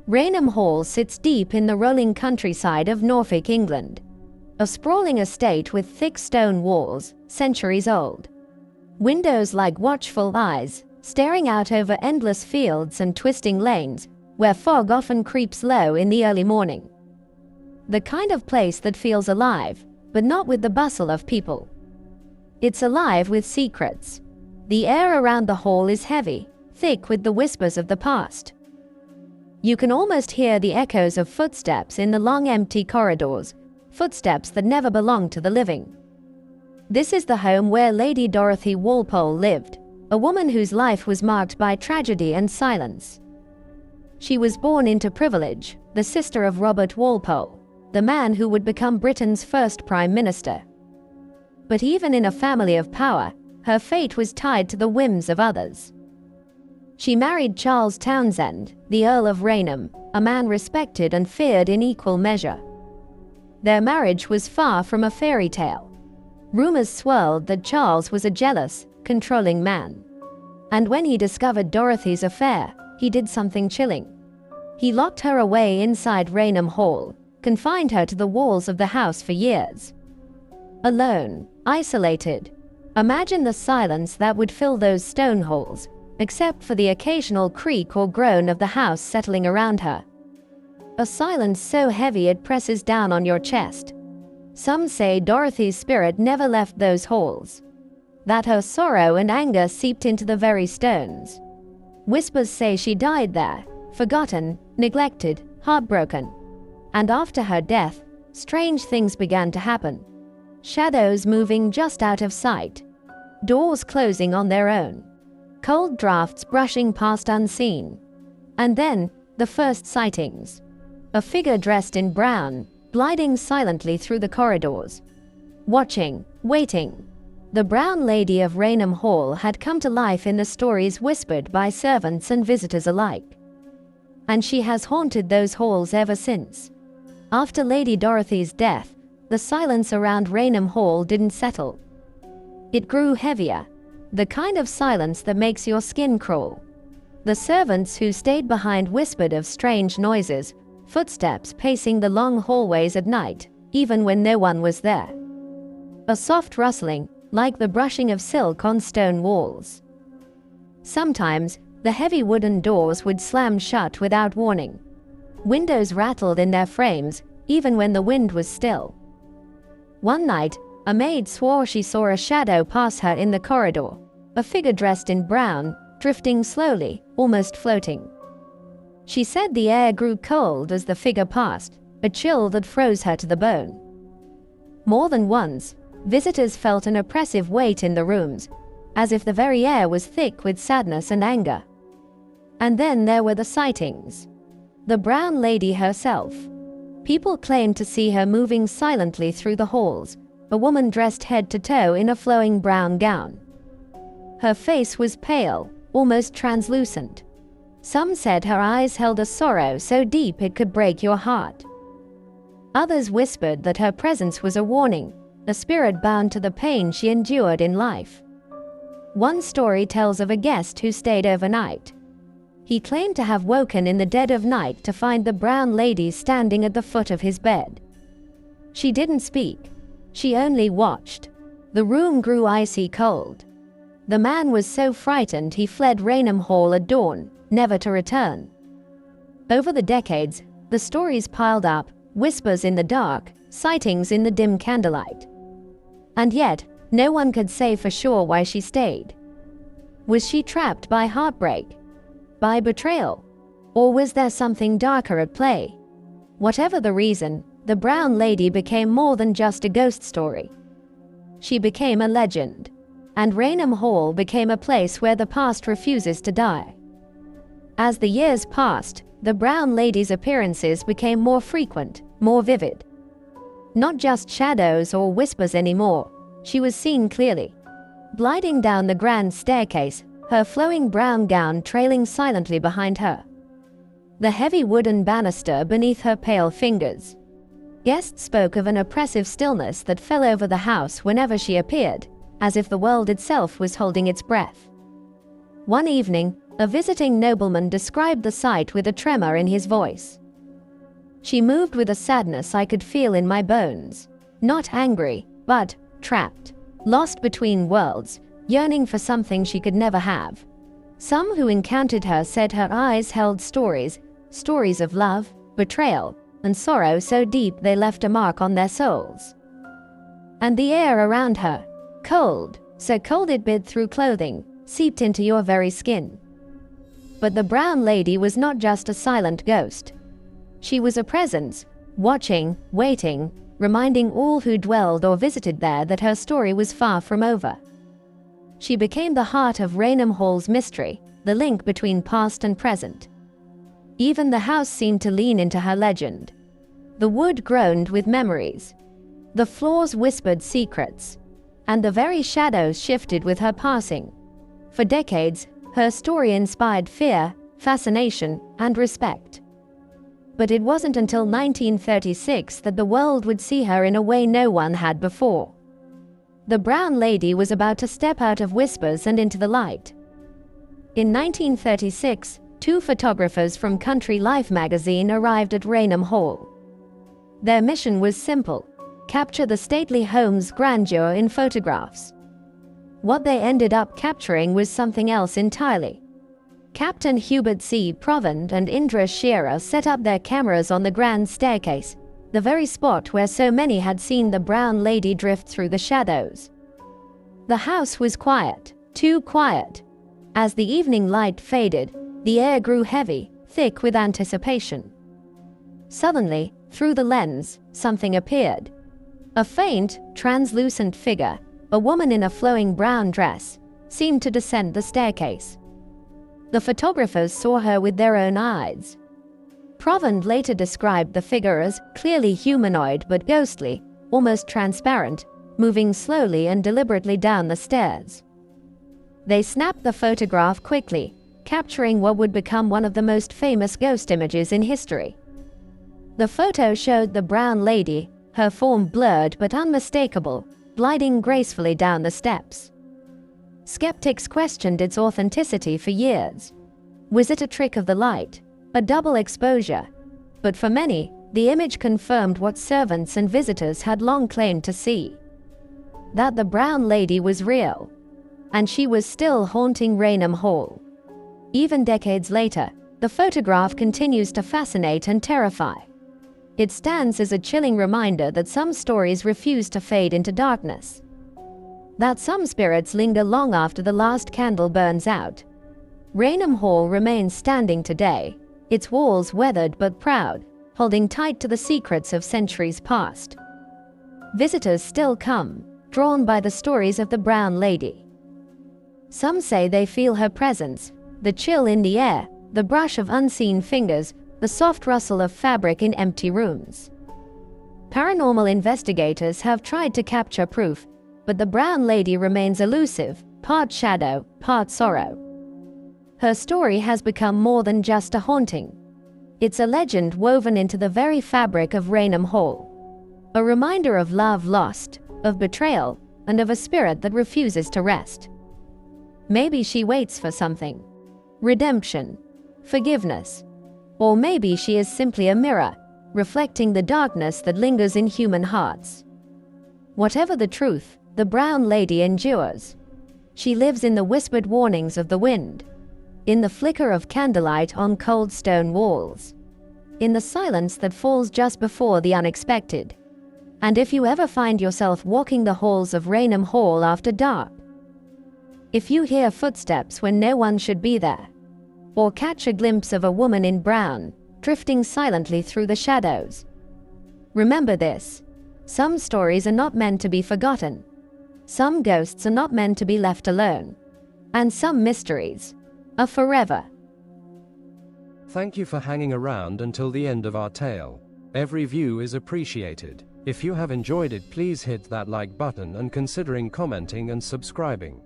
Rainham Hall sits deep in the rolling countryside of Norfolk, England. A sprawling estate with thick stone walls, centuries old. Windows like watchful eyes, staring out over endless fields and twisting lanes, where fog often creeps low in the early morning. The kind of place that feels alive, but not with the bustle of people. It's alive with secrets. The air around the hall is heavy, thick with the whispers of the past. You can almost hear the echoes of footsteps in the long empty corridors, footsteps that never belonged to the living. This is the home where Lady Dorothy Walpole lived, a woman whose life was marked by tragedy and silence. She was born into privilege, the sister of Robert Walpole, the man who would become Britain's first Prime Minister. But even in a family of power, her fate was tied to the whims of others. She married Charles Townshend, the Earl of Rainham, a man respected and feared in equal measure. Their marriage was far from a fairy tale. Rumors swirled that Charles was a jealous, controlling man. And when he discovered Dorothy's affair, he did something chilling. He locked her away inside Rainham Hall, confined her to the walls of the house for years. Alone, isolated. Imagine the silence that would fill those stone halls, except for the occasional creak or groan of the house settling around her. A silence so heavy it presses down on your chest. Some say Dorothy's spirit never left those halls. That her sorrow and anger seeped into the very stones. Whispers say she died there, forgotten, neglected, heartbroken. And after her death, strange things began to happen. Shadows moving just out of sight. Doors closing on their own. Cold drafts brushing past unseen. And then, the first sightings. A figure dressed in brown, gliding silently through the corridors. Watching, waiting. The Brown Lady of Rainham Hall had come to life in the stories whispered by servants and visitors alike. And she has haunted those halls ever since. After Lady Dorothy's death, the silence around Rainham Hall didn't settle. It grew heavier, the kind of silence that makes your skin crawl. The servants who stayed behind whispered of strange noises, footsteps pacing the long hallways at night, even when no one was there. A soft rustling, like the brushing of silk on stone walls. Sometimes, the heavy wooden doors would slam shut without warning. Windows rattled in their frames, even when the wind was still. One night, a maid swore she saw a shadow pass her in the corridor, a figure dressed in brown, drifting slowly, almost floating. She said the air grew cold as the figure passed, a chill that froze her to the bone. More than once, visitors felt an oppressive weight in the rooms, as if the very air was thick with sadness and anger. And then there were the sightings. The Brown Lady herself. People claimed to see her moving silently through the halls, a woman dressed head to toe in a flowing brown gown. Her face was pale, almost translucent. Some said her eyes held a sorrow so deep it could break your heart. Others whispered that her presence was a warning, a spirit bound to the pain she endured in life. One story tells of a guest who stayed overnight. He claimed to have woken in the dead of night to find the Brown Lady standing at the foot of his bed. She didn't speak. She only watched. The room grew icy cold. The man was so frightened he fled Rainham Hall at dawn, never to return. Over the decades, the stories piled up, whispers in the dark, sightings in the dim candlelight. And yet, no one could say for sure why she stayed. Was she trapped by heartbreak? By betrayal? Or was there something darker at play? Whatever the reason, the Brown Lady became more than just a ghost story. She became a legend. And Rainham Hall became a place where the past refuses to die. As the years passed, the Brown Lady's appearances became more frequent, more vivid. Not just shadows or whispers anymore, she was seen clearly. Gliding down the grand staircase, her flowing brown gown trailing silently behind her. The heavy wooden banister beneath her pale fingers. Guests spoke of an oppressive stillness that fell over the house whenever she appeared, as if the world itself was holding its breath. One evening, A visiting nobleman described the sight with a tremor in his voice. She moved with a sadness I could feel in my bones. Not angry, but trapped, lost between worlds, yearning for something she could never have. Some who encountered her said her eyes held stories of love, betrayal, and sorrow so deep they left a mark on their souls. And the air around her, cold, so cold it bit through clothing, seeped into your very skin. But the brown lady was not just a silent ghost. She was a presence, watching, waiting, reminding all who dwelled or visited there that her story was far from over. She became the heart of Raynham Hall's mystery, the link between past and present. Even the house seemed to lean into her legend. The wood groaned with memories. The floors whispered secrets. And the very shadows shifted with her passing. For decades, her story inspired fear, fascination, and respect. But it wasn't until 1936 that the world would see her in a way no one had before. The brown lady was about to step out of whispers and into the light. In 1936, two photographers from Country Life magazine arrived at Raynham Hall. Their mission was simple: capture the stately home's grandeur in photographs. What they ended up capturing was something else entirely. Captain Hubert C. Provand and Indra Shearer set up their cameras on the grand staircase, the very spot where so many had seen the brown lady drift through the shadows. The house was quiet, too quiet. As the evening light faded, the air grew heavy, thick with anticipation. Suddenly, through the lens, something appeared. A faint, translucent figure, a woman in a flowing brown dress, seemed to descend the staircase. The photographers saw her with their own eyes. Provand later described the figure as clearly humanoid but ghostly, almost transparent, moving slowly and deliberately down the stairs. They snapped the photograph quickly, capturing what would become one of the most famous ghost images in history. The photo showed the brown lady, her form blurred but unmistakable, gliding gracefully down the steps. Skeptics questioned its authenticity for years. Was it a trick of the light, a double exposure? But for many, the image confirmed what servants and visitors had long claimed to see: that the brown lady was real, and she was still haunting Raynham Hall. Even decades later, the photograph continues to fascinate and terrify. It stands as a chilling reminder that some stories refuse to fade into darkness. That some spirits linger long after the last candle burns out. Raynham Hall remains standing today, its walls weathered but proud, holding tight to the secrets of centuries past. Visitors still come, drawn by the stories of the brown lady. Some say they feel her presence, the chill in the air, the brush of unseen fingers, the soft rustle of fabric in empty rooms. Paranormal investigators have tried to capture proof, but the brown lady remains elusive, part shadow, part sorrow. Her story has become more than just a haunting. It's a legend woven into the very fabric of Raynham Hall. A reminder of love lost, of betrayal, and of a spirit that refuses to rest. Maybe she waits for something. Redemption. Forgiveness. Or maybe she is simply a mirror, reflecting the darkness that lingers in human hearts. Whatever the truth, the brown lady endures. She lives in the whispered warnings of the wind, in the flicker of candlelight on cold stone walls, in the silence that falls just before the unexpected. And if you ever find yourself walking the halls of Raynham Hall after dark, if you hear footsteps when no one should be there, or catch a glimpse of a woman in brown, drifting silently through the shadows, remember this: some stories are not meant to be forgotten. Some ghosts are not meant to be left alone. And some mysteries are forever. Thank you for hanging around until the end of our tale. Every view is appreciated. If you have enjoyed it, please hit that like button and considering commenting and subscribing.